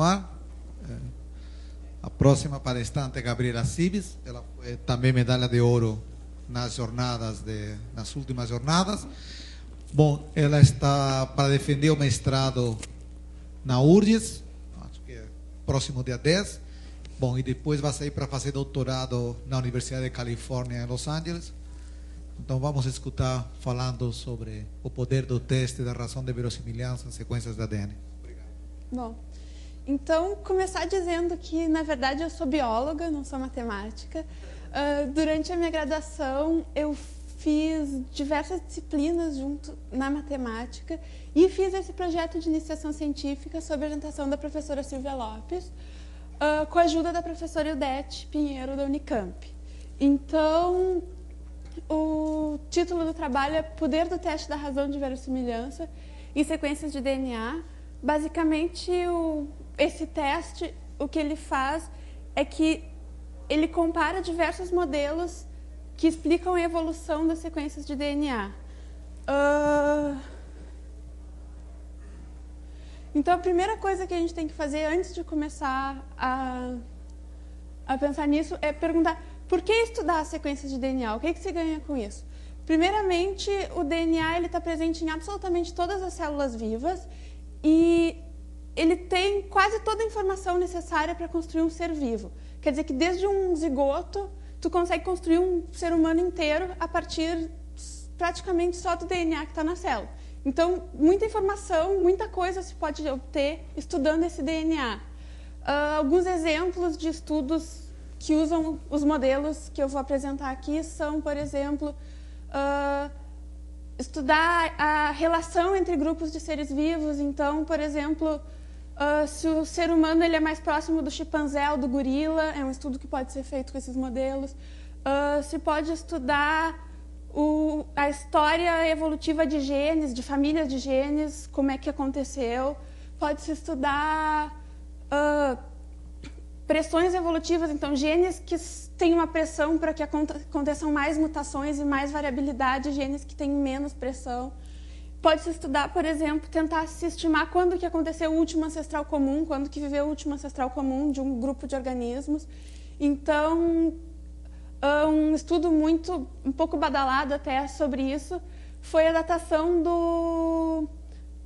A próxima palestrante é Gabriela Cibes. Ela foi também medalha de ouro nas últimas jornadas. Bom, ela está para defender o mestrado na URGS, acho que é próximo dia 10. Bom, e depois vai sair para fazer doutorado na Universidade de Califórnia, em Los Angeles. Então, vamos escutar falando sobre o poder do teste da razão de verossimilhança em sequências de ADN. Obrigado. Bom, então, começar dizendo que, na verdade, eu sou bióloga, não sou matemática. Durante a minha graduação, eu fiz diversas disciplinas junto na matemática e fiz esse projeto de iniciação científica sob a orientação da professora Silvia Lopes, com a ajuda da professora Ildete Pinheiro, da Unicamp. Então, o título do trabalho é Poder do Teste da Razão de Verossimilhança em Sequências de DNA. Basicamente, esse teste, o que ele faz é que ele compara diversos modelos que explicam a evolução das sequências de DNA. Então, a primeira coisa que a gente tem que fazer antes de começar a pensar nisso é perguntar por que estudar as sequências de DNA? O que se ganha com isso? Primeiramente, o DNA está presente em absolutamente todas as células vivas e ele tem quase toda a informação necessária para construir um ser vivo. Quer dizer que desde um zigoto, tu consegue construir um ser humano inteiro a partir praticamente só do DNA que está na célula. Então, muita informação, muita coisa se pode obter estudando esse DNA. Alguns exemplos de estudos que usam os modelos que eu vou apresentar aqui são, por exemplo, estudar a relação entre grupos de seres vivos. Então, por exemplo, se o ser humano ele é mais próximo do chimpanzé ou do gorila, é um estudo que pode ser feito com esses modelos. Se pode estudar a história evolutiva de genes, de famílias de genes, como é que aconteceu. Pode-se estudar pressões evolutivas, então genes que têm uma pressão para que aconteçam mais mutações e mais variabilidade, genes que têm menos pressão. Pode-se estudar, por exemplo, tentar se estimar quando que aconteceu o último ancestral comum, quando que viveu o último ancestral comum de um grupo de organismos. Então, um estudo um pouco badalado até sobre isso foi a datação do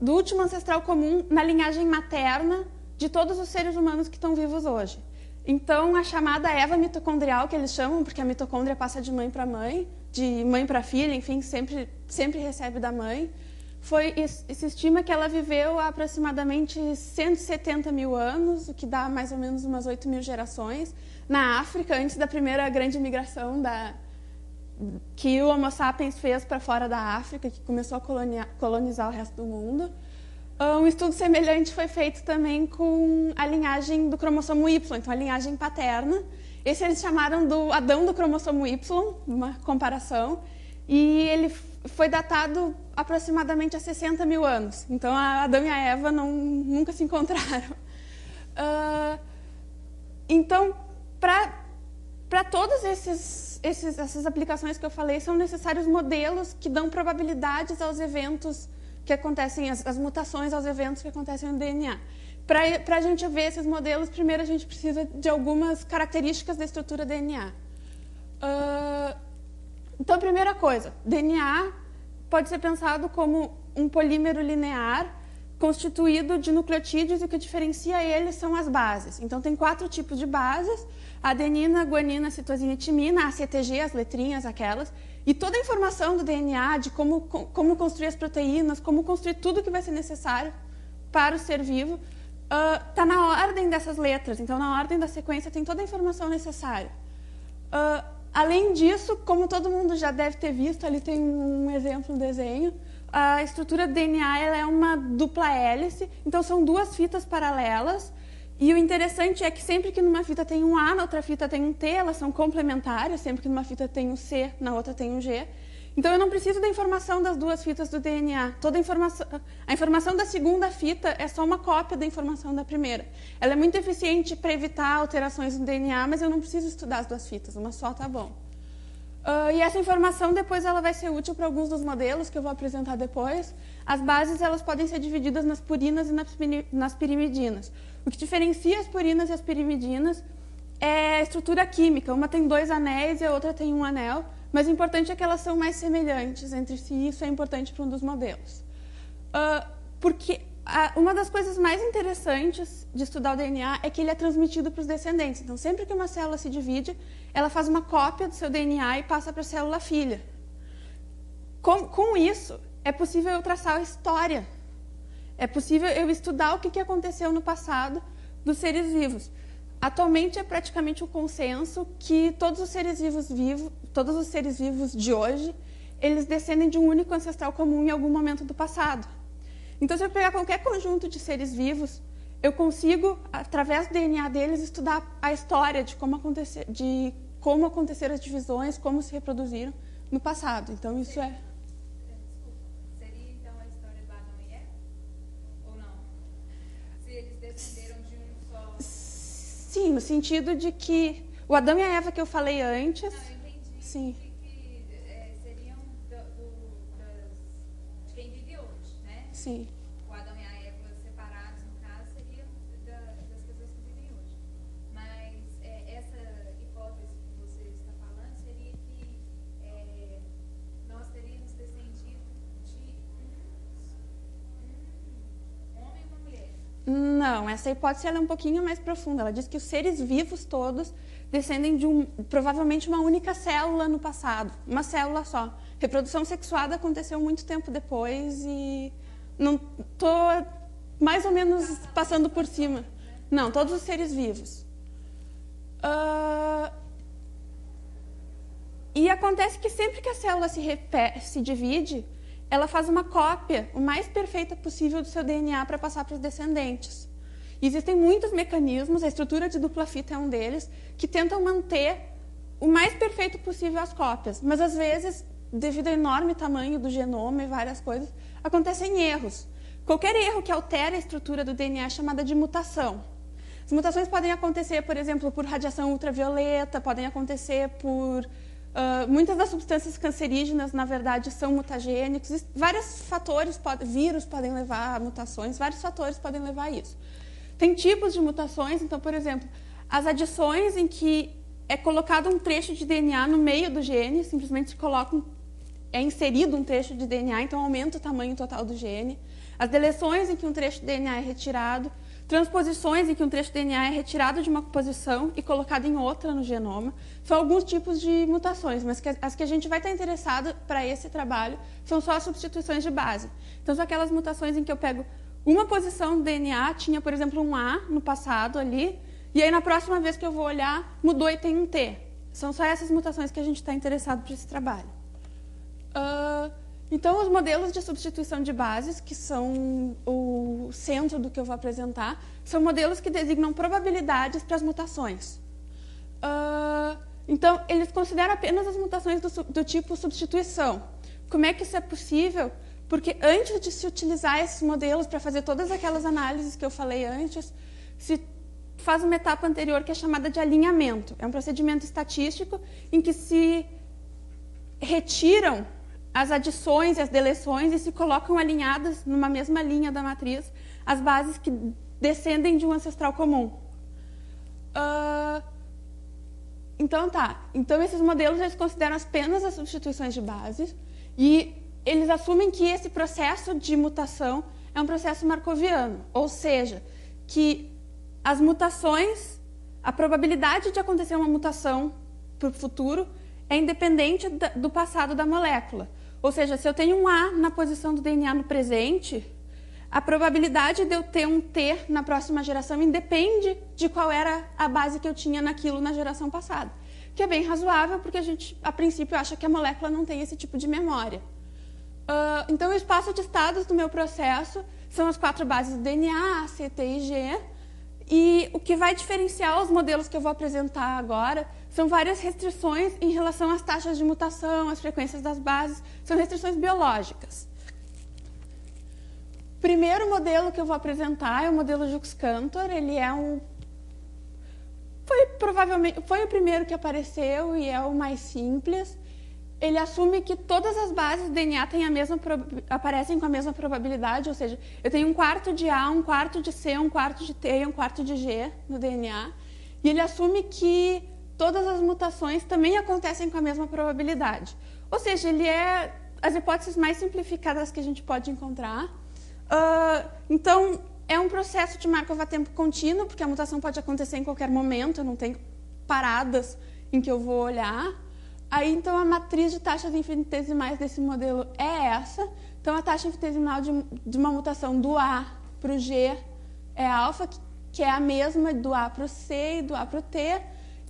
último ancestral comum na linhagem materna de todos os seres humanos que estão vivos hoje. Então, a chamada Eva mitocondrial, que eles chamam, porque a mitocôndria passa de mãe para mãe, de mãe para filha, enfim, sempre recebe da mãe. Se estima que ela viveu há aproximadamente 170 mil anos, o que dá mais ou menos umas 8 mil gerações, na África, antes da primeira grande migração que o Homo sapiens fez para fora da África, que começou a colonizar o resto do mundo. Um estudo semelhante foi feito também com a linhagem do cromossomo Y, então a linhagem paterna. Esse eles chamaram do Adão do cromossomo Y, uma comparação, e ele foi datado aproximadamente há 60 mil anos. Então, Adão e a Eva nunca se encontraram. Então, para todas essas aplicações que eu falei, são necessários modelos que dão probabilidades aos eventos que acontecem, as mutações aos eventos que acontecem no DNA. Para a gente ver esses modelos, primeiro a gente precisa de algumas características da estrutura DNA. Então, primeira coisa, DNA pode ser pensado como um polímero linear constituído de nucleotídeos e o que diferencia eles são as bases. Então, tem 4 tipos de bases: adenina, guanina, citosina e timina, ACTG, as letrinhas aquelas. E toda a informação do DNA, de como construir as proteínas, como construir tudo que vai ser necessário para o ser vivo, está na ordem dessas letras. Então, na ordem da sequência, tem toda a informação necessária. Além disso, como todo mundo já deve ter visto, ali tem um exemplo no desenho, a estrutura do DNA ela é uma dupla hélice, então são 2 fitas paralelas, e o interessante é que sempre que numa fita tem um A, na outra fita tem um T, elas são complementares, sempre que numa fita tem um C, na outra tem um G. Então eu não preciso da informação das 2 fitas do DNA. A informação da segunda fita é só uma cópia da informação da primeira. Ela é muito eficiente para evitar alterações no DNA, mas eu não preciso estudar as 2 fitas, uma só tá bom. E essa informação depois ela vai ser útil para alguns dos modelos que eu vou apresentar depois. As bases elas podem ser divididas nas purinas e nas pirimidinas. O que diferencia as purinas e as pirimidinas é a estrutura química. Uma tem 2 anéis e a outra tem 1 anel, mas o importante é que elas são mais semelhantes entre si, e isso é importante para um dos modelos. Porque uma das coisas mais interessantes de estudar o DNA é que ele é transmitido para os descendentes. Então, sempre que uma célula se divide, ela faz uma cópia do seu DNA e passa para a célula filha. Com isso, é possível eu traçar a história. É possível eu estudar o que aconteceu no passado dos seres vivos. Atualmente, é praticamente um consenso que todos os seres vivos de hoje, eles descendem de um único ancestral comum em algum momento do passado. Então, se eu pegar qualquer conjunto de seres vivos, eu consigo, através do DNA deles, estudar a história de como aconteceram as divisões, como se reproduziram no passado. Então, isso é... Seria, então, a história do Adão e Eva? Ou não? Se eles descenderam de um só... Sim, no sentido de que o Adão e a Eva que eu falei antes... Não, eu entendi. Sim. Seriam de quem vive hoje, né? Sim. O Adão e a Eva separados, no caso, seriam das pessoas que vivem hoje. Mas essa hipótese que você está falando seria que nós teríamos descendido de um homem e uma mulher. Não, essa hipótese ela é um pouquinho mais profunda. Ela diz que os seres vivos todos descendem de provavelmente uma única célula no passado, uma célula só. Reprodução sexuada aconteceu muito tempo depois e não estou mais ou menos passando por cima. Não, todos os seres vivos. E acontece que sempre que a célula se divide, ela faz uma cópia o mais perfeita possível do seu DNA para passar para os descendentes. E existem muitos mecanismos, a estrutura de dupla fita é um deles, que tentam manter o mais perfeito possível as cópias. Mas, às vezes, devido ao enorme tamanho do genoma e várias coisas, acontecem erros. Qualquer erro que altere a estrutura do DNA é chamada de mutação. As mutações podem acontecer, por exemplo, por radiação ultravioleta, podem acontecer por... muitas das substâncias cancerígenas, na verdade, são mutagênicos. Vários fatores, vírus podem levar a mutações, vários fatores podem levar a isso. Tem tipos de mutações, então, por exemplo, as adições em que é colocado um trecho de DNA no meio do gene, simplesmente é inserido um trecho de DNA, então aumenta o tamanho total do gene. As deleções em que um trecho de DNA é retirado, transposições em que um trecho de DNA é retirado de uma posição e colocado em outra no genoma. São alguns tipos de mutações, mas as que a gente vai estar interessado para esse trabalho são só as substituições de base. Então, são aquelas mutações em que eu pego uma posição do DNA, tinha, por exemplo, um A no passado ali, e aí na próxima vez que eu vou olhar, mudou e tem um T. São só essas mutações que a gente está interessado para esse trabalho. Então, os modelos de substituição de bases, que são o centro do que eu vou apresentar, são modelos que designam probabilidades para as mutações. Então, eles consideram apenas as mutações do tipo substituição. Como é que isso é possível? Porque antes de se utilizar esses modelos para fazer todas aquelas análises que eu falei antes, se faz uma etapa anterior que é chamada de alinhamento. É um procedimento estatístico em que se retiram as adições e as deleções e se colocam alinhadas numa mesma linha da matriz as bases que descendem de um ancestral comum. Então, esses modelos eles consideram apenas as substituições de bases e eles assumem que esse processo de mutação é um processo markoviano, ou seja, que as mutações, a probabilidade de acontecer uma mutação para o futuro é independente do passado da molécula. Ou seja, se eu tenho um A na posição do DNA no presente, a probabilidade de eu ter um T na próxima geração independe de qual era a base que eu tinha naquilo na geração passada. Que é bem razoável, porque a gente, a princípio, acha que a molécula não tem esse tipo de memória. Então, o espaço de estados do meu processo são as 4 bases do DNA, A, C, T e G. E o que vai diferenciar os modelos que eu vou apresentar agora são várias restrições em relação às taxas de mutação, às frequências das bases. São restrições biológicas. O primeiro modelo que eu vou apresentar é o modelo Jux-Cantor. Ele é foi o primeiro que apareceu e é o mais simples. Ele assume que todas as bases do DNA têm aparecem com a mesma probabilidade, ou seja, eu tenho 1/4 de A, 1/4 de C, 1/4 de T e 1/4 de G no DNA. E ele assume que todas as mutações também acontecem com a mesma probabilidade. Ou seja, ele é as hipóteses mais simplificadas que a gente pode encontrar. Então, é um processo de Markov a tempo contínuo, porque a mutação pode acontecer em qualquer momento, eu não tenho paradas em que eu vou olhar. Aí, então, a matriz de taxas infinitesimais desse modelo é essa. Então, a taxa infinitesimal de uma mutação do A para o G é alfa, que é a mesma do A para o C e do A para o T.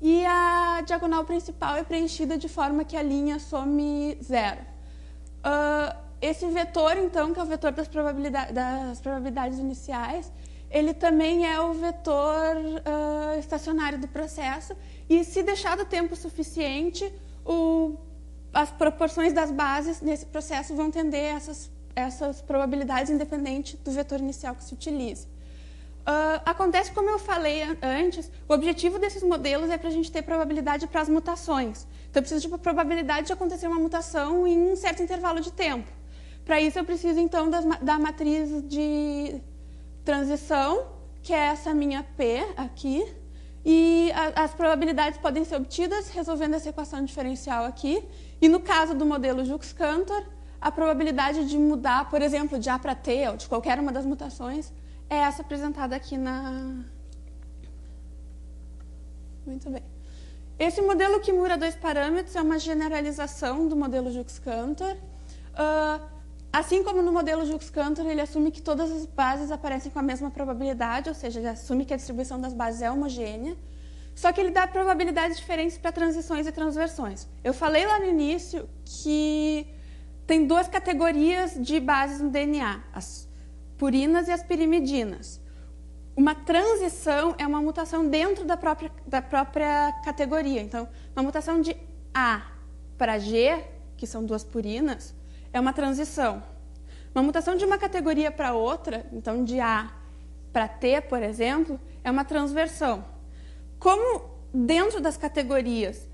E a diagonal principal é preenchida de forma que a linha some 0. Esse vetor, então, que é o vetor das probabilidades iniciais, ele também é o vetor estacionário do processo. E, se deixado tempo suficiente, as proporções das bases nesse processo vão tender essas probabilidades independente do vetor inicial que se utilize. Acontece, como eu falei antes, o objetivo desses modelos é para a gente ter probabilidade para as mutações. Então, eu preciso de probabilidade de acontecer uma mutação em um certo intervalo de tempo. Para isso, eu preciso, então, da matriz de transição, que é essa minha P aqui. E as probabilidades podem ser obtidas resolvendo essa equação diferencial aqui. E no caso do modelo Jukes-Cantor, a probabilidade de mudar, por exemplo, de A para T, ou de qualquer uma das mutações, é essa apresentada aqui na... Muito bem. Esse modelo Kimura 2 parâmetros é uma generalização do modelo Jukes-Cantor. Assim como no modelo Jukes-Cantor, ele assume que todas as bases aparecem com a mesma probabilidade, ou seja, ele assume que a distribuição das bases é homogênea, só que ele dá probabilidades diferentes para transições e transversões. Eu falei lá no início que tem 2 categorias de bases no DNA, as purinas e as pirimidinas. Uma transição é uma mutação dentro da própria categoria. Então, uma mutação de A para G, que são 2 purinas, é uma transição. Uma mutação de uma categoria para outra, então de A para T, por exemplo, é uma transversão. Como dentro das categorias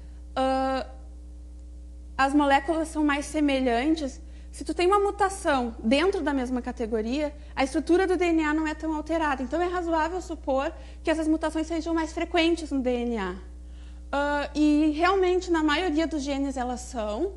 as moléculas são mais semelhantes, se tu tem uma mutação dentro da mesma categoria, a estrutura do DNA não é tão alterada. Então, é razoável supor que essas mutações sejam mais frequentes no DNA. E realmente, na maioria dos genes, elas são.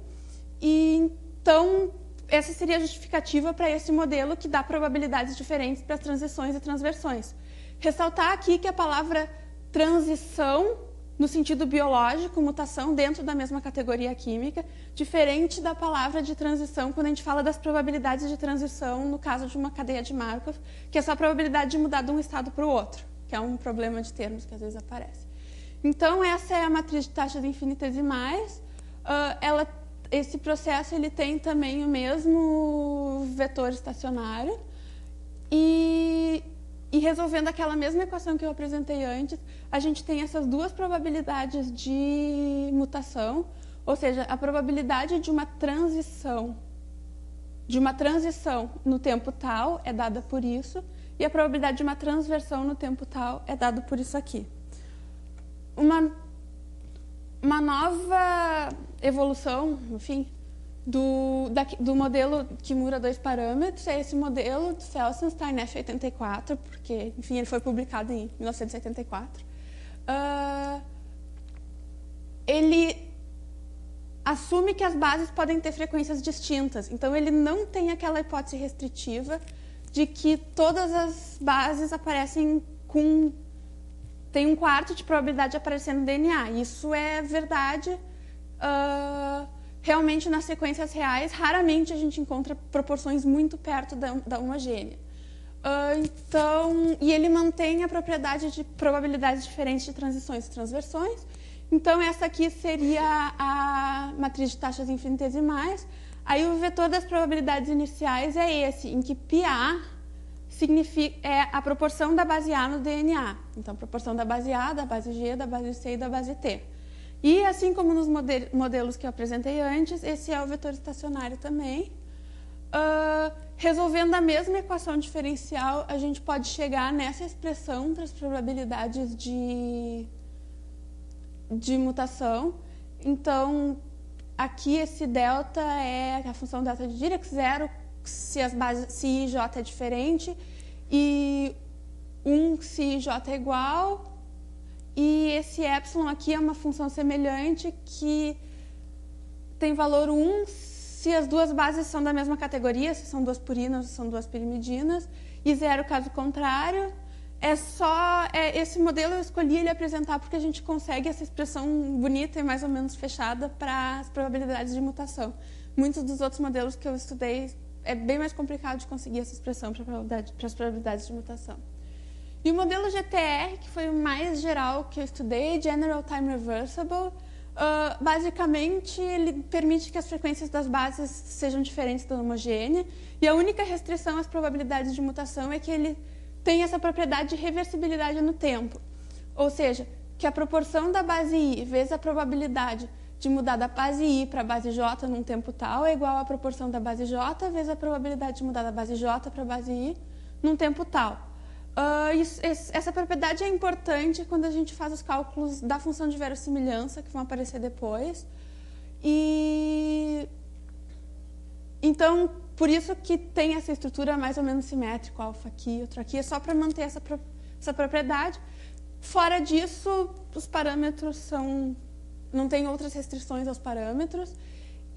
Então, essa seria a justificativa para esse modelo que dá probabilidades diferentes para as transições e transversões. Ressaltar aqui que a palavra transição, no sentido biológico, mutação dentro da mesma categoria química, diferente da palavra de transição quando a gente fala das probabilidades de transição no caso de uma cadeia de Markov, que é só a probabilidade de mudar de um estado para o outro, que é um problema de termos que às vezes aparece. Então, essa é a matriz de taxas infinitesimais. Esse processo ele tem também o mesmo vetor estacionário e resolvendo aquela mesma equação que eu apresentei antes, a gente tem essas 2 probabilidades de mutação, ou seja, a probabilidade de uma transição no tempo tal é dada por isso e a probabilidade de uma transversão no tempo tal é dada por isso aqui. Uma nova evolução, enfim, do modelo Kimura 2 parâmetros é esse modelo de Felsenstein F84, porque, enfim, ele foi publicado em 1984. Ele assume que as bases podem ter frequências distintas, então ele não tem aquela hipótese restritiva de que todas as bases aparecem tem 1/4 de probabilidade de aparecer no DNA. Isso é verdade. Realmente, nas sequências reais, raramente a gente encontra proporções muito perto da homogênea. E ele mantém a propriedade de probabilidades diferentes de transições e transversões. Então, essa aqui seria a matriz de taxas infinitesimais. Aí, o vetor das probabilidades iniciais é esse, em que πA é a proporção da base A no DNA. Então, a proporção da base A, da base G, da base C e da base T. E, assim como nos modelos que eu apresentei antes, esse é o vetor estacionário também. Resolvendo a mesma equação diferencial, a gente pode chegar nessa expressão para as probabilidades de mutação. Então, aqui esse delta é a função delta de Dirac, 0 se as bases, se I e J é diferente, e 1 se I e J é igual, e esse epsilon aqui é uma função semelhante que tem valor 1 se as duas bases são da mesma categoria, se são duas purinas ou são duas pirimidinas, e 0 caso contrário. Esse modelo eu escolhi ele apresentar porque a gente consegue essa expressão bonita e mais ou menos fechada para as probabilidades de mutação. Muitos dos outros modelos que eu estudei é bem mais complicado de conseguir essa expressão para as probabilidades de mutação. E o modelo GTR, que foi o mais geral que eu estudei, General Time Reversible, basicamente ele permite que as frequências das bases sejam diferentes da homogênea, e a única restrição às probabilidades de mutação é que ele tem essa propriedade de reversibilidade no tempo. Ou seja, que a proporção da base I vezes a probabilidade de mudar da base I para a base J num tempo tal é igual à proporção da base J vezes a probabilidade de mudar da base J para a base I num tempo tal. Essa propriedade é importante quando a gente faz os cálculos da função de verossimilhança, que vão aparecer depois. Então, por isso que tem essa estrutura mais ou menos simétrica, alfa aqui, outro aqui, é só para manter essa propriedade. Fora disso, os parâmetros não tem outras restrições aos parâmetros.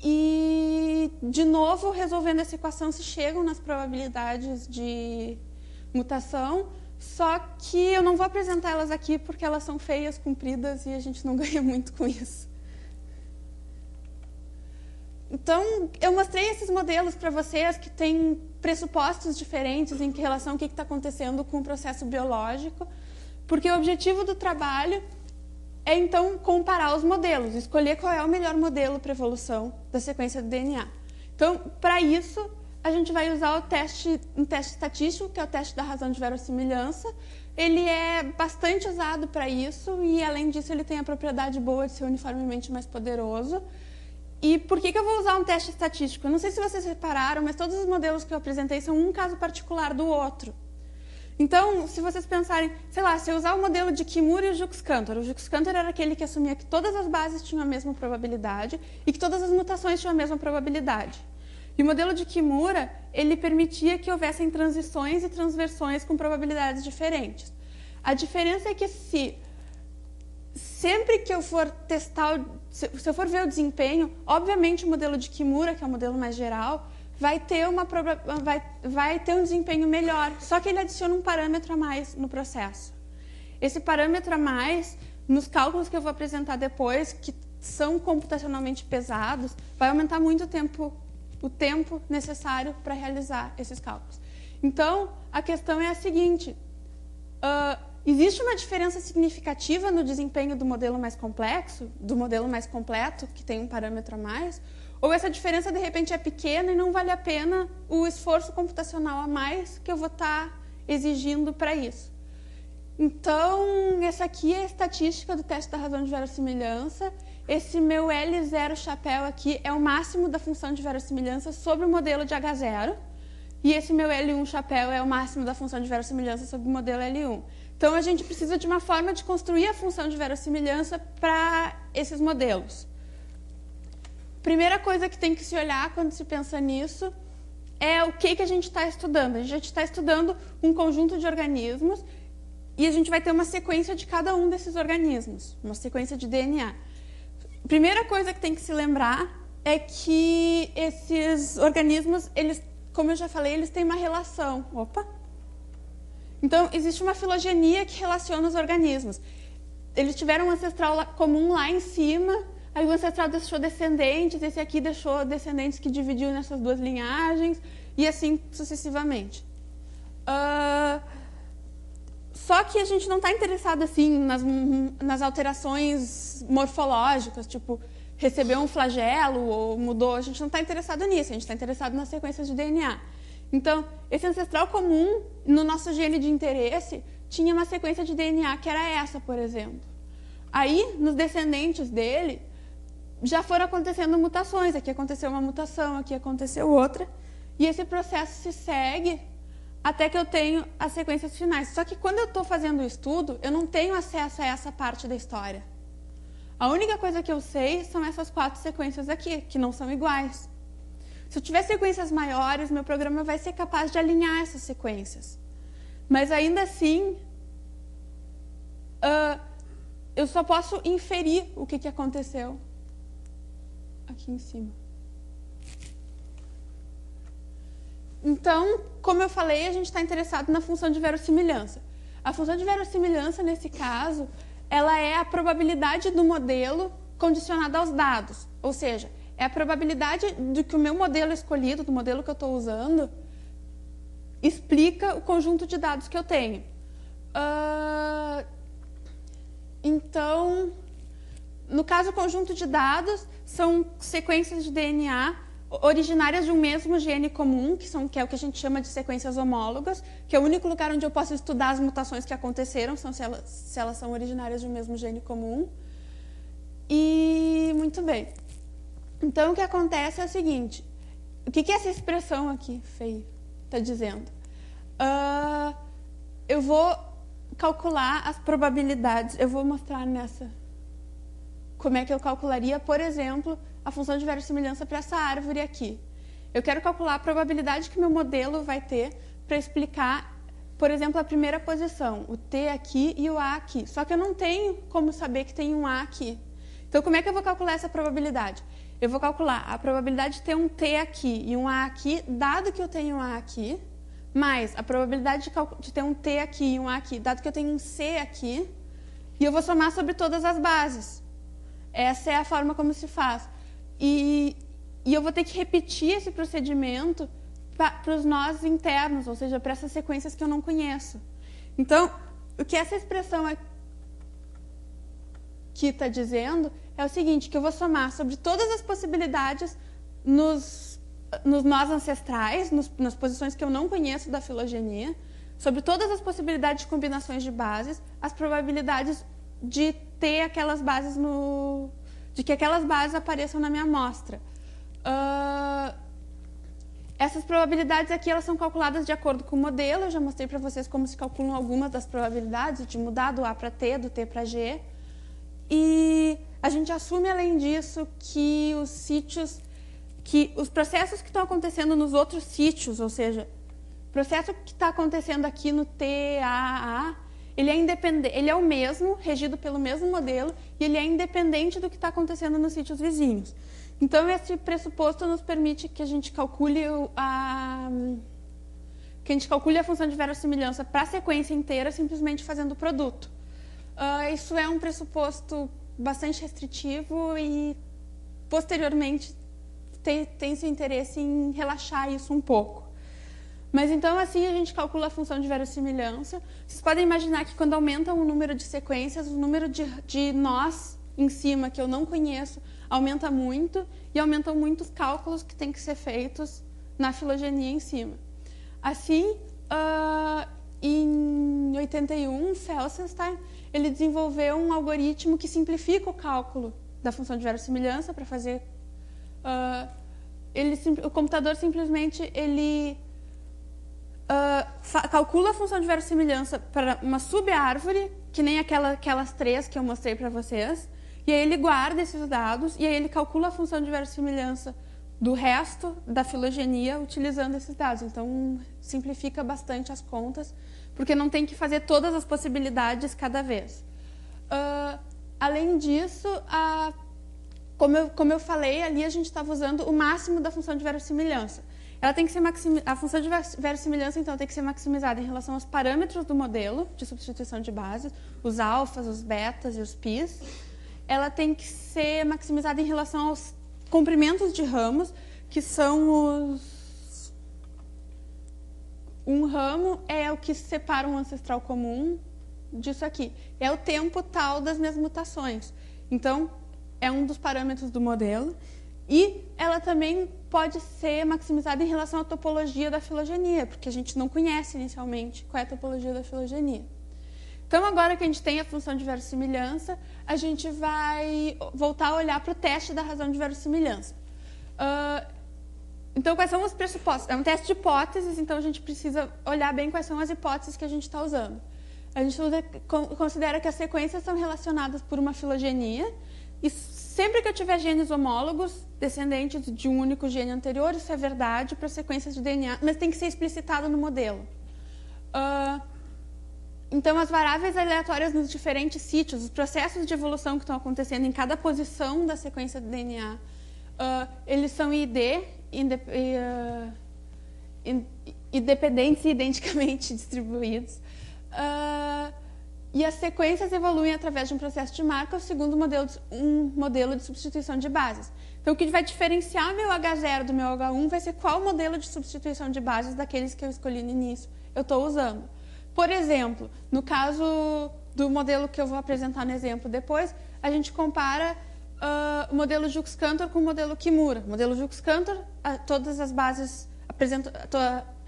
E, de novo, resolvendo essa equação, se chegam nas probabilidades de mutação, só que eu não vou apresentar elas aqui porque elas são feias, compridas, e a gente não ganha muito com isso. Então, eu mostrei esses modelos para vocês que têm pressupostos diferentes em relação ao que está acontecendo com o processo biológico, porque o objetivo do trabalho é, então, comparar os modelos, escolher qual é o melhor modelo para evolução da sequência do DNA. Então, para isso, a gente vai usar um teste estatístico, que é o teste da razão de verossimilhança. Ele é bastante usado para isso e, além disso, ele tem a propriedade boa de ser uniformemente mais poderoso. E por que eu vou usar um teste estatístico? Eu não sei se vocês repararam, mas todos os modelos que eu apresentei são um caso particular do outro. Então, se vocês pensarem, sei lá, se eu usar o modelo de Kimura e o Jukes-Cantor era aquele que assumia que todas as bases tinham a mesma probabilidade e que todas as mutações tinham a mesma probabilidade. E o modelo de Kimura, ele permitia que houvessem transições e transversões com probabilidades diferentes. A diferença é que sempre que eu for testar, se eu for ver o desempenho, obviamente o modelo de Kimura, que é o modelo mais geral, vai ter um desempenho melhor, só que ele adiciona um parâmetro a mais no processo. Esse parâmetro a mais, nos cálculos que eu vou apresentar depois, que são computacionalmente pesados, vai aumentar muito o tempo necessário para realizar esses cálculos. Então, a questão é a seguinte: existe uma diferença significativa no desempenho do modelo mais complexo, do modelo mais completo, que tem um parâmetro a mais, ou essa diferença, de repente, é pequena e não vale a pena o esforço computacional a mais que eu vou estar exigindo para isso. Então, essa aqui é a estatística do teste da razão de verossimilhança. Esse meu L0 chapéu aqui é o máximo da função de verossimilhança sobre o modelo de H0. E esse meu L1 chapéu é o máximo da função de verossimilhança sobre o modelo L1. Então, a gente precisa de uma forma de construir a função de verossimilhança para esses modelos. Primeira coisa que tem que se olhar quando se pensa nisso é o que a gente está estudando. A gente está estudando um conjunto de organismos e a gente vai ter uma sequência de cada um desses organismos, uma sequência de DNA. Primeira coisa que tem que se lembrar é que esses organismos, eles, como eu já falei, eles têm uma relação. Então, existe uma filogenia que relaciona os organismos. Eles tiveram um ancestral comum lá em cima, aí o ancestral deixou descendentes, esse aqui deixou descendentes que dividiu nessas duas linhagens, e assim sucessivamente. Só que a gente não está interessado assim nas alterações morfológicas, tipo, recebeu um flagelo ou mudou. A gente não está interessado nisso, a gente está interessado nas sequências de DNA. Então, esse ancestral comum, no nosso gene de interesse, tinha uma sequência de DNA que era essa, por exemplo. Aí, nos descendentes dele, já foram acontecendo mutações. Aqui aconteceu uma mutação, aqui aconteceu outra. E esse processo se segue até que eu tenho as sequências finais. Só que quando eu estou fazendo o estudo, eu não tenho acesso a essa parte da história. A única coisa que eu sei são essas 4 sequências aqui, que não são iguais. Se eu tiver sequências maiores, meu programa vai ser capaz de alinhar essas sequências. Mas ainda assim, eu só posso inferir o que aconteceu aqui em cima. Então, como eu falei, a gente está interessado na função de verossimilhança. A função de verossimilhança, nesse caso, ela é a probabilidade do modelo condicionada aos dados. Ou seja, é a probabilidade de que o meu modelo escolhido, do modelo que eu estou usando, explica o conjunto de dados que eu tenho. Então, no caso, o conjunto de dados são sequências de DNA originárias de um mesmo gene comum, que é o que a gente chama de sequências homólogas, que é o único lugar onde eu posso estudar as mutações que aconteceram, se elas são originárias de um mesmo gene comum. E, muito bem. Então, o que acontece é o seguinte. O que essa expressão aqui, feia, está dizendo? Eu vou calcular as probabilidades. Eu vou mostrar nessa... Como é que eu calcularia, por exemplo, a função de verossimilhança para essa árvore aqui. Eu quero calcular a probabilidade que meu modelo vai ter para explicar, por exemplo, a primeira posição, o T aqui e o A aqui. Só que eu não tenho como saber que tem um A aqui. Então, como é que eu vou calcular essa probabilidade? Eu vou calcular a probabilidade de ter um T aqui e um A aqui, dado que eu tenho um A aqui, mais a probabilidade de ter um T aqui e um A aqui, dado que eu tenho um C aqui, e eu vou somar sobre todas as bases. Essa é a forma como se faz. E eu vou ter que repetir esse procedimento para os nós internos, ou seja, para essas sequências que eu não conheço. Então, o que essa expressão aqui está dizendo é o seguinte, que eu vou somar sobre todas as possibilidades nos nós ancestrais, nas posições que eu não conheço da filogenia, sobre todas as possibilidades de combinações de bases, as probabilidades de ter aquelas bases de que aquelas bases apareçam na minha amostra. Essas probabilidades aqui, elas são calculadas de acordo com o modelo. Eu já mostrei para vocês como se calculam algumas das probabilidades, de mudar do A para T, do T para G. E a gente assume, além disso, que os processos que estão acontecendo nos outros sítios, ou seja, o processo que está acontecendo aqui no TAA, ele é independente, ele é o mesmo, regido pelo mesmo modelo, e ele é independente do que está acontecendo nos sítios vizinhos. Então, esse pressuposto nos permite que a gente calcule a função de verossimilhança para a sequência inteira, simplesmente fazendo o produto. Isso é um pressuposto bastante restritivo e, posteriormente, tem-se interesse em relaxar isso um pouco. Mas, então, assim, a gente calcula a função de verossimilhança. Vocês podem imaginar que, quando aumenta o número de sequências, o número de nós em cima, que eu não conheço, aumenta muito, e aumentam muito os cálculos que têm que ser feitos na filogenia em cima. Assim, em 81, Felsenstein, ele desenvolveu um algoritmo que simplifica o cálculo da função de verossimilhança para fazer... o computador simplesmente calcula a função de verossimilhança para uma subárvore, que nem aquelas 3 que eu mostrei para vocês, e aí ele guarda esses dados, e aí ele calcula a função de verossimilhança do resto da filogenia utilizando esses dados. Então, simplifica bastante as contas, porque não tem que fazer todas as possibilidades cada vez. Além disso, como eu falei, ali a gente estava usando o máximo da função de verossimilhança. Ela tem que ser a função de verossimilhança, então, tem que ser maximizada em relação aos parâmetros do modelo de substituição de bases, os alfas, os betas e os pis. Ela tem que ser maximizada em relação aos comprimentos de ramos, que são os... Um ramo é o que separa um ancestral comum disso aqui. É o tempo tal das minhas mutações. Então, é um dos parâmetros do modelo. E ela também pode ser maximizada em relação à topologia da filogenia, porque a gente não conhece inicialmente qual é a topologia da filogenia. Então, agora que a gente tem a função de verossimilhança, a gente vai voltar a olhar para o teste da razão de verossimilhança. Então, quais são os pressupostos? É um teste de hipóteses, então a gente precisa olhar bem quais são as hipóteses que a gente está usando. A gente considera que as sequências são relacionadas por uma filogenia, E sempre que eu tiver genes homólogos, descendentes de um único gene anterior, isso é verdade para sequências de DNA, mas tem que ser explicitado no modelo. Então, as variáveis aleatórias nos diferentes sítios, os processos de evolução que estão acontecendo em cada posição da sequência do DNA, eles são independentes e identicamente distribuídos. E as sequências evoluem através de um processo de Markov segundo um modelo de substituição de bases. Então, o que vai diferenciar meu H0 do meu H1 vai ser qual modelo de substituição de bases daqueles que eu escolhi no início eu estou usando. Por exemplo, no caso do modelo que eu vou apresentar no exemplo depois, a gente compara o modelo Jux-Cantor com o modelo Kimura. O modelo Jux-Cantor, todas as bases apresentam,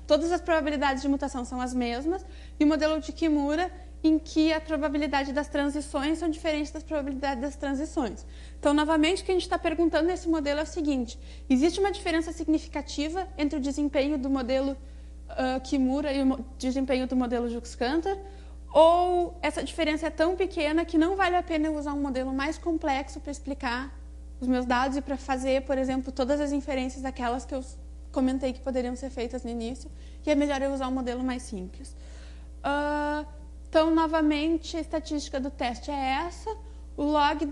todas as probabilidades de mutação são as mesmas, e o modelo de Kimura, em que a probabilidade das transições são diferentes das probabilidades das transições. Então, novamente, o que a gente está perguntando nesse modelo é o seguinte: existe uma diferença significativa entre o desempenho do modelo Kimura e o desempenho do modelo Jux-Cantor, ou essa diferença é tão pequena que não vale a pena eu usar um modelo mais complexo para explicar os meus dados e para fazer, por exemplo, todas as inferências daquelas que eu comentei que poderiam ser feitas no início, e é melhor eu usar um modelo mais simples. Então, novamente, a estatística do teste é essa: o log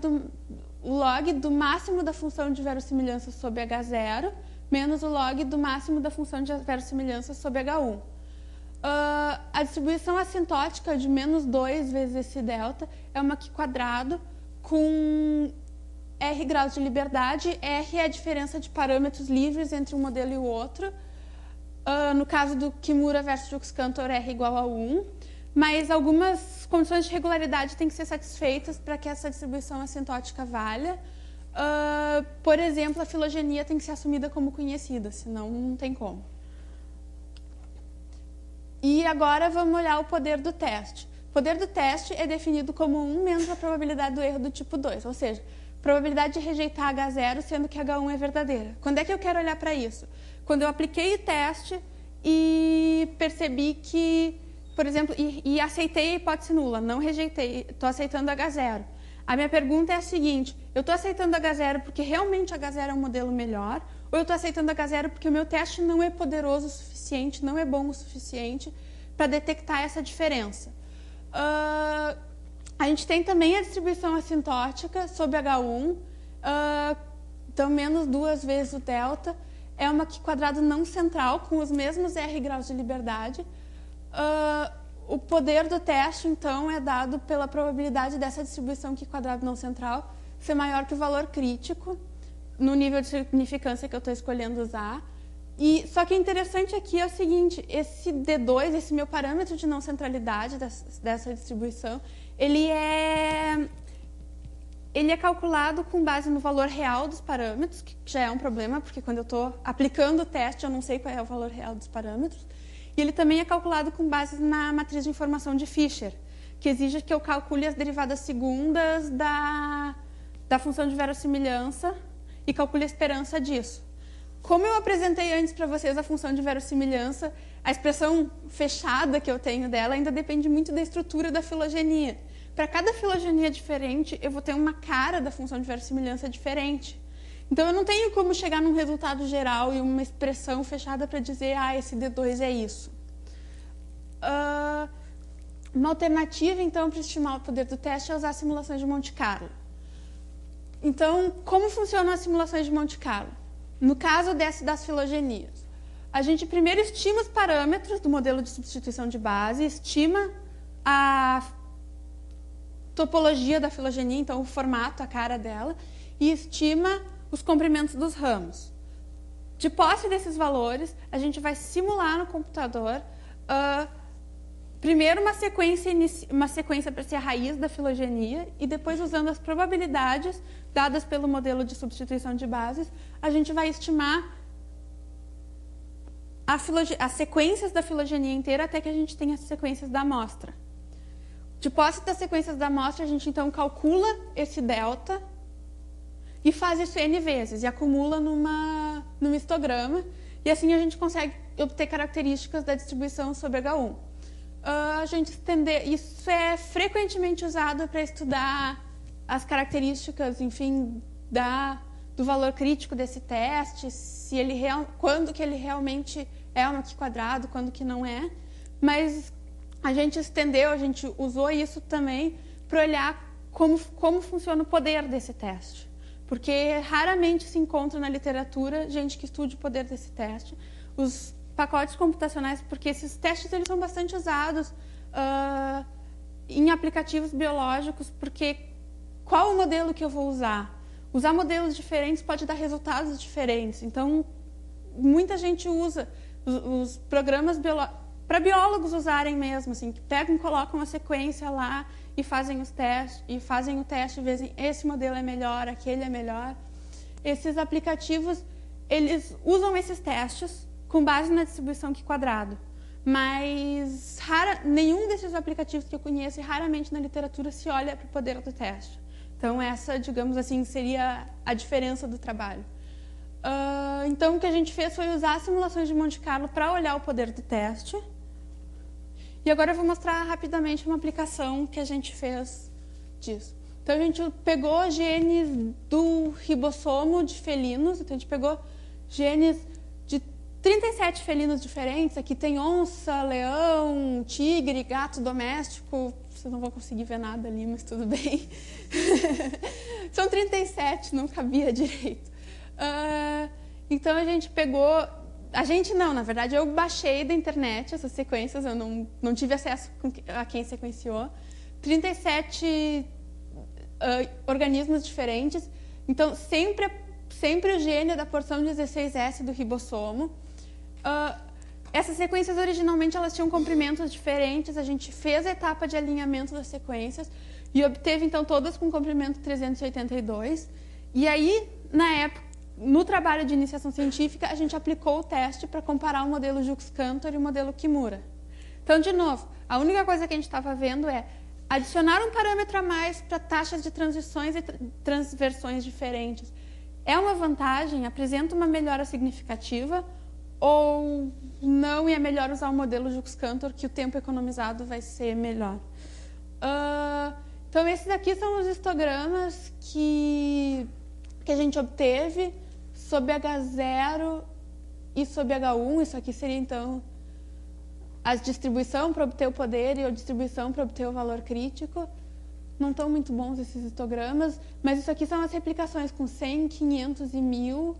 do máximo da função de verossimilhança sobre H0 menos o log do máximo da função de verossimilhança sobre H1. A distribuição assintótica de menos 2 vezes esse delta é uma Q quadrado com R graus de liberdade. R é a diferença de parâmetros livres entre um modelo e o outro. No caso do Kimura versus Jux-Cantor, R igual a 1. Mas algumas condições de regularidade têm que ser satisfeitas para que essa distribuição assintótica valha. Por exemplo, a filogenia tem que ser assumida como conhecida, senão não tem como. E agora vamos olhar o poder do teste. O poder do teste é definido como 1 menos a probabilidade do erro do tipo 2, ou seja, probabilidade de rejeitar H0 sendo que H1 é verdadeira. Quando é que eu quero olhar para isso? Quando eu apliquei o teste e percebi que, por exemplo, e aceitei a hipótese nula, não rejeitei, estou aceitando H0. A minha pergunta é a seguinte: eu estou aceitando H0 porque realmente H0 é um modelo melhor, ou eu estou aceitando H0 porque o meu teste não é poderoso o suficiente, não é bom o suficiente para detectar essa diferença? A gente tem também a distribuição assintótica sobre H1, então menos 2 vezes o delta, é uma Q quadrado não central, com os mesmos R graus de liberdade. O poder do teste, então, é dado pela probabilidade dessa distribuição Q quadrado não central ser maior que o valor crítico, no nível de significância que eu estou escolhendo usar. Só que o interessante aqui é o seguinte: esse D2, esse meu parâmetro de não centralidade dessa distribuição, ele é calculado com base no valor real dos parâmetros, que já é um problema, porque quando eu estou aplicando o teste, eu não sei qual é o valor real dos parâmetros. E ele também é calculado com base na matriz de informação de Fisher, que exige que eu calcule as derivadas segundas da função de verossimilhança e calcule a esperança disso. Como eu apresentei antes para vocês a função de verossimilhança, a expressão fechada que eu tenho dela ainda depende muito da estrutura da filogenia. Para cada filogenia diferente, eu vou ter uma cara da função de verossimilhança diferente. Então, eu não tenho como chegar num resultado geral e uma expressão fechada para dizer, esse D2 é isso. Uma alternativa, então, para estimar o poder do teste é usar simulações de Monte Carlo. Então, como funcionam as simulações de Monte Carlo? No caso das filogenias, a gente primeiro estima os parâmetros do modelo de substituição de base, estima a topologia da filogenia, então o formato, a cara dela, e estima os comprimentos dos ramos. De posse desses valores, a gente vai simular no computador primeiro uma sequência para ser a raiz da filogenia, e depois, usando as probabilidades dadas pelo modelo de substituição de bases, a gente vai estimar as sequências da filogenia inteira até que a gente tenha as sequências da amostra. De posse das sequências da amostra, a gente então calcula esse delta e faz isso N vezes, e acumula num histograma, e assim a gente consegue obter características da distribuição sobre H1. Isso é frequentemente usado para estudar as características, enfim, do valor crítico desse teste, quando que ele realmente é um Q², quando que não é. Mas a gente estendeu, a gente usou isso também para olhar como funciona o poder desse teste. Porque raramente se encontra na literatura gente que estude o poder desse teste. Os pacotes computacionais, porque esses testes eles são bastante usados em aplicativos biológicos, porque qual o modelo que eu vou usar? Usar modelos diferentes pode dar resultados diferentes. Então, muita gente usa os programas para biólogos usarem mesmo, assim, que pegam, colocam a sequência lá e fazem os testes, e fazem o teste e veem esse modelo é melhor, aquele é melhor. Esses aplicativos, eles usam esses testes com base na distribuição Q², mas nenhum desses aplicativos que eu conheço, e raramente na literatura, se olha para o poder do teste. Então, essa, digamos assim, seria a diferença do trabalho. Então, o que a gente fez foi usar simulações de Monte Carlo para olhar o poder do teste. E agora eu vou mostrar rapidamente uma aplicação que a gente fez disso. Então, a gente pegou genes do ribossomo de felinos. Então, a gente pegou genes de 37 felinos diferentes. Aqui tem onça, leão, tigre, gato doméstico. Vocês não vão conseguir ver nada ali, mas tudo bem. São 37, não cabia direito. Então a gente pegou... A gente não, na verdade eu baixei da internet essas sequências, eu não tive acesso a quem sequenciou. 37 organismos diferentes. Então sempre o gene é da porção 16S do ribossomo. Essas sequências, originalmente, elas tinham comprimentos diferentes. A gente fez a etapa de alinhamento das sequências e obteve, então, todas com comprimento 382. E aí, na época, no trabalho de iniciação científica, a gente aplicou o teste para comparar o modelo Jux-Cantor e o modelo Kimura. Então, de novo, a única coisa que a gente estava vendo é adicionar um parâmetro a mais para taxas de transições e transversões diferentes. É uma vantagem? Apresenta uma melhora significativa? Ou não, e é melhor usar o modelo Jux-Cantor, que o tempo economizado vai ser melhor. Então, esses aqui são os histogramas que a gente obteve sob H0 e sob H1. Isso aqui seria, então, a distribuição para obter o poder e a distribuição para obter o valor crítico. Não estão muito bons esses histogramas, mas isso aqui são as replicações com 100, 500 e 1000.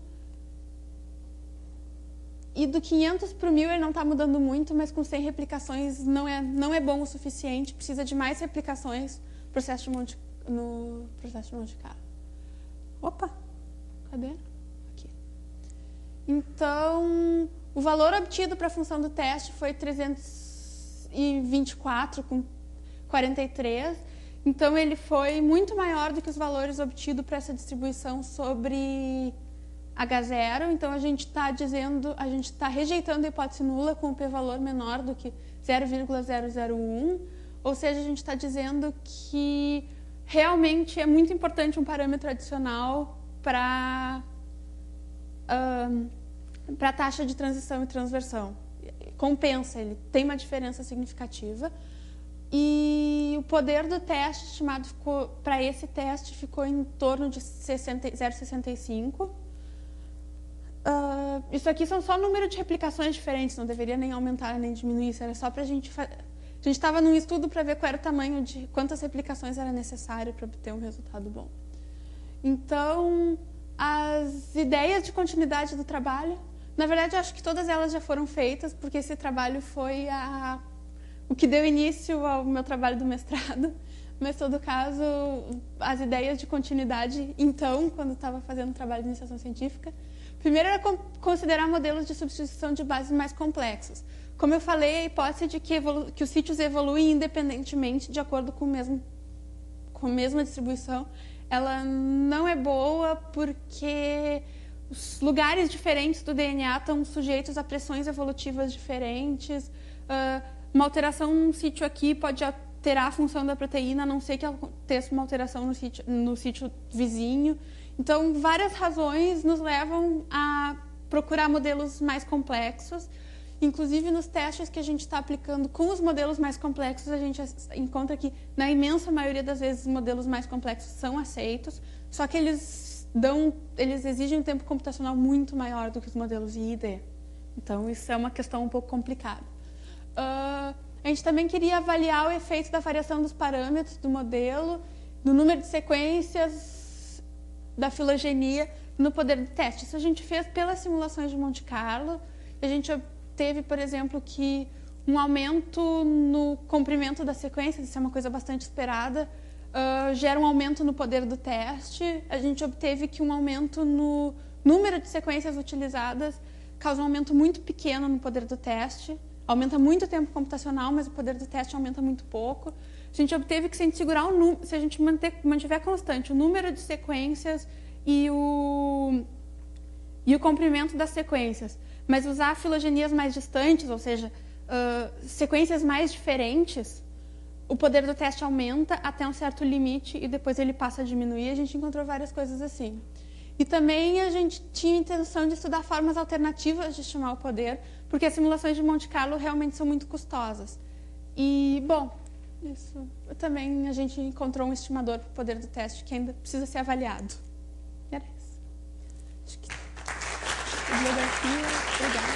E do 500 para o 1000 ele não está mudando muito, mas com 100 replicações não é bom o suficiente. Precisa de mais replicações no processo de Monte Carlo. Opa, cadê? Aqui. Então, o valor obtido para a função do teste foi 324 com 43. Então, ele foi muito maior do que os valores obtidos para essa distribuição sobre H0, então a gente está rejeitando a hipótese nula com o p-valor menor do que 0,001, ou seja, a gente está dizendo que realmente é muito importante um parâmetro adicional para a taxa de transição e transversão. Compensa, ele tem uma diferença significativa. E o poder do teste estimado para esse teste ficou em torno de 0,65. Isso aqui são só número de replicações diferentes, não deveria nem aumentar nem diminuir, isso era só para a gente... A gente estava num estudo para ver qual era o tamanho de quantas replicações era necessário para obter um resultado bom. Então, as ideias de continuidade do trabalho, na verdade, eu acho que todas elas já foram feitas, porque esse trabalho foi o que deu início ao meu trabalho do mestrado. Mas, em todo caso, as ideias de continuidade, então, quando estava fazendo o trabalho de iniciação científica, primeiro era considerar modelos de substituição de bases mais complexos. Como eu falei, a hipótese de que os sítios evoluem independentemente de acordo com a mesma distribuição, ela não é boa porque os lugares diferentes do DNA estão sujeitos a pressões evolutivas diferentes. Uma alteração num sítio aqui pode alterar a função da proteína, a não ser que aconteça uma alteração no sítio vizinho. Então, várias razões nos levam a procurar modelos mais complexos. Inclusive, nos testes que a gente está aplicando com os modelos mais complexos, a gente encontra que, na imensa maioria das vezes, os modelos mais complexos são aceitos, só que eles exigem um tempo computacional muito maior do que os modelos IID. Então, isso é uma questão um pouco complicada. A gente também queria avaliar o efeito da variação dos parâmetros do modelo, do número de sequências, da filogenia, no poder do teste. Isso a gente fez pelas simulações de Monte Carlo. A gente obteve, por exemplo, que um aumento no comprimento das sequências, isso é uma coisa bastante esperada, gera um aumento no poder do teste. A gente obteve que um aumento no número de sequências utilizadas causa um aumento muito pequeno no poder do teste. Aumenta muito o tempo computacional, mas o poder do teste aumenta muito pouco. A gente obteve que se a gente mantiver constante o número de sequências e o comprimento das sequências, mas usar filogenias mais distantes, ou seja, sequências mais diferentes, o poder do teste aumenta até um certo limite e depois ele passa a diminuir. A gente encontrou várias coisas assim. E também a gente tinha a intenção de estudar formas alternativas de estimar o poder, porque as simulações de Monte Carlo realmente são muito custosas. E, bom, isso também a gente encontrou um estimador para o poder do teste que ainda precisa ser avaliado. E era isso. Acho que... Bibliografia, obrigada.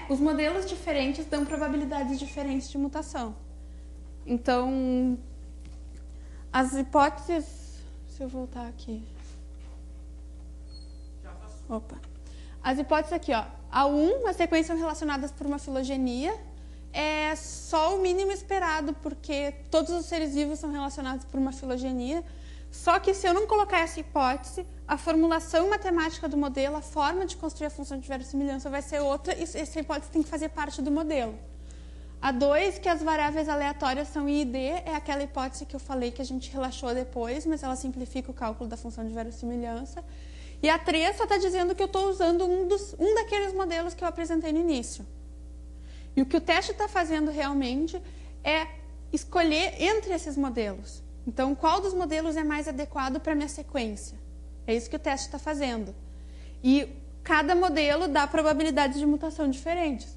Os modelos diferentes dão probabilidades diferentes de mutação. Então, as hipóteses... Se eu voltar aqui... Opa. As hipóteses aqui, ó. A1, as sequências são relacionadas por uma filogenia. É só o mínimo esperado, porque todos os seres vivos são relacionados por uma filogenia. Só que se eu não colocar essa hipótese, a formulação matemática do modelo, a forma de construir a função de verossimilhança vai ser outra, e essa hipótese tem que fazer parte do modelo. A 2, que as variáveis aleatórias são I e D, é aquela hipótese que eu falei que a gente relaxou depois, mas ela simplifica o cálculo da função de verossimilhança. E a 3 só está dizendo que eu estou usando um daqueles modelos que eu apresentei no início. E o que o teste está fazendo realmente é escolher entre esses modelos. Então, qual dos modelos é mais adequado para a minha sequência? É isso que o teste está fazendo. E cada modelo dá probabilidades de mutação diferentes.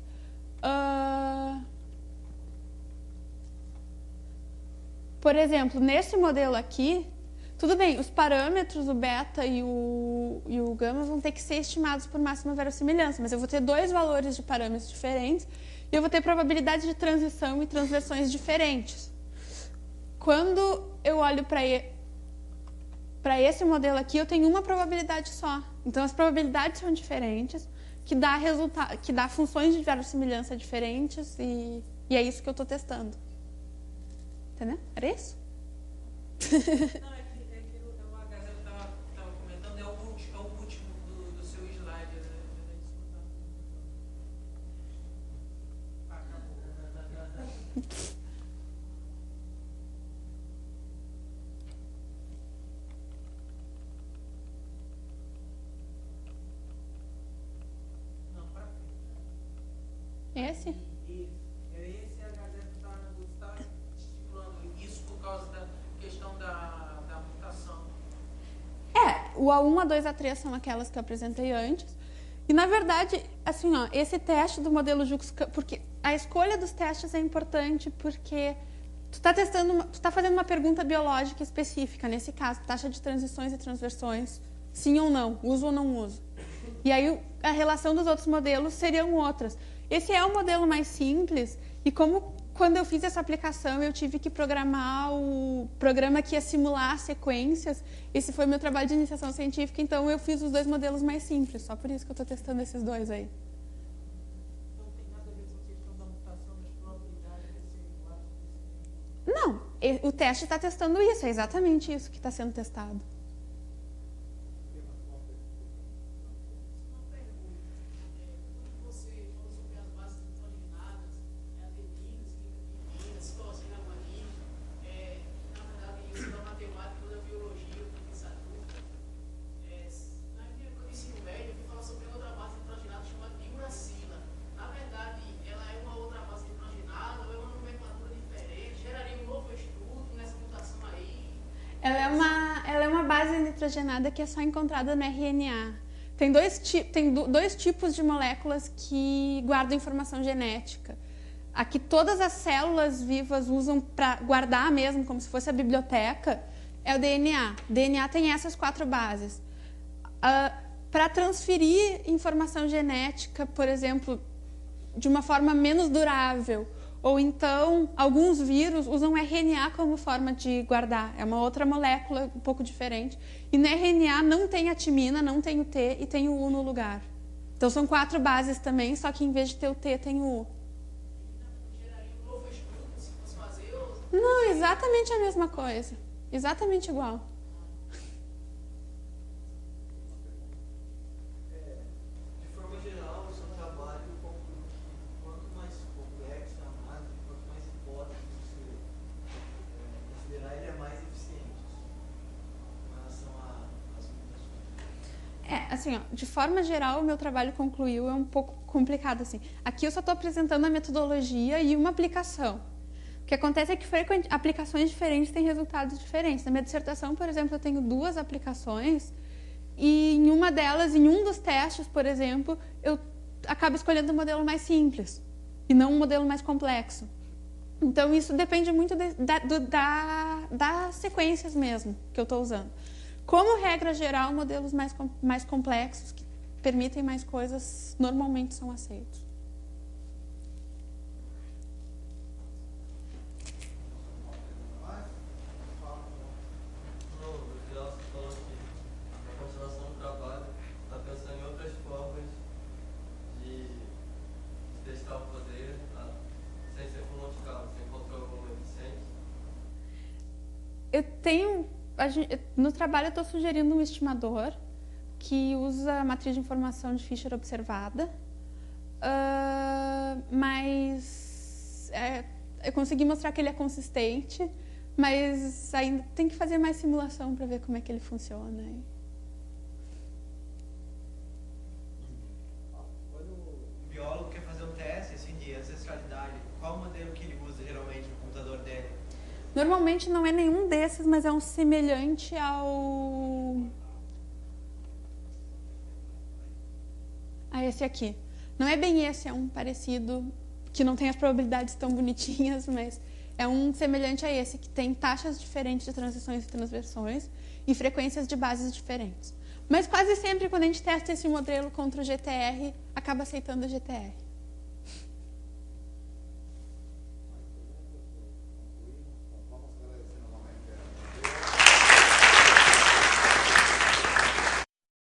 Por exemplo, nesse modelo aqui, tudo bem, os parâmetros, o beta e o gama, vão ter que ser estimados por máxima verossimilhança, mas eu vou ter dois valores de parâmetros diferentes e eu vou ter probabilidade de transição e transversões diferentes. Quando eu olho para esse modelo aqui, eu tenho uma probabilidade só. Então, as probabilidades são diferentes, que dá funções de verossimilhança diferentes, e é isso que eu estou testando. Entendeu? Era isso? Não, é que a Gazela estava comentando, é o último do seu slide, né? Acabou. Esse? Esse é a Gazela que está estipulando isso por causa da questão da mutação. O A1, A2, A3 são aquelas que eu apresentei antes. E, na verdade, assim, ó, esse teste do modelo Jux, porque a escolha dos testes é importante porque tu tá fazendo uma pergunta biológica específica, nesse caso, taxa de transições e transversões, sim ou não, uso ou não uso. E aí a relação dos outros modelos seriam outras. Esse é o modelo mais simples e quando eu fiz essa aplicação eu tive que programar o programa que ia simular as sequências. Esse foi meu trabalho de iniciação científica, então eu fiz os dois modelos mais simples, só por isso que eu estou testando esses dois aí. Não tem nada a ver com a questão da mutação das probabilidades de ser igual. Não, o teste está testando isso, é exatamente isso que está sendo testado. hidrogenada que é só encontrada no RNA. Tem dois tipos de moléculas que guardam informação genética. A que todas as células vivas usam para guardar mesmo, como se fosse a biblioteca, é o DNA. O DNA tem essas 4 bases. Para transferir informação genética, por exemplo, de uma forma menos durável, ou então alguns vírus usam RNA como forma de guardar. É uma outra molécula um pouco diferente. E no RNA não tem a timina, não tem o T e tem o U no lugar. Então são 4 bases também, só que em vez de ter o T, tem o U. Não, exatamente a mesma coisa. Exatamente igual. De forma geral, o seu trabalho conclui que quanto mais complexo a análise, quanto mais hipóteses você considerar, ele é mais eficiente com relação às mutações. Assim, ó, de forma geral, o meu trabalho concluiu, é um pouco complicado assim. Aqui eu só estou apresentando a metodologia e uma aplicação. O que acontece é que aplicações diferentes têm resultados diferentes. Na minha dissertação, por exemplo, eu tenho 2 aplicações e em uma delas, em um dos testes, por exemplo, eu acabo escolhendo um modelo mais simples e não um modelo mais complexo. Então, isso depende muito das sequências mesmo que eu estou usando. Como regra geral, modelos mais complexos que permitem mais coisas normalmente são aceitos. No trabalho eu estou sugerindo um estimador que usa a matriz de informação de Fisher observada, mas eu consegui mostrar que ele é consistente, mas ainda tem que fazer mais simulação para ver como é que ele funciona. Quando o biólogo quer fazer um teste assim, de ancestralidade, qual modelo que ele usa geralmente no computador dele? Normalmente não é nenhum desses, mas é um semelhante a esse aqui. Não é bem esse, é um parecido, que não tem as probabilidades tão bonitinhas, mas é um semelhante a esse, que tem taxas diferentes de transições e transversões e frequências de bases diferentes. Mas quase sempre, quando a gente testa esse modelo contra o GTR, acaba aceitando o GTR.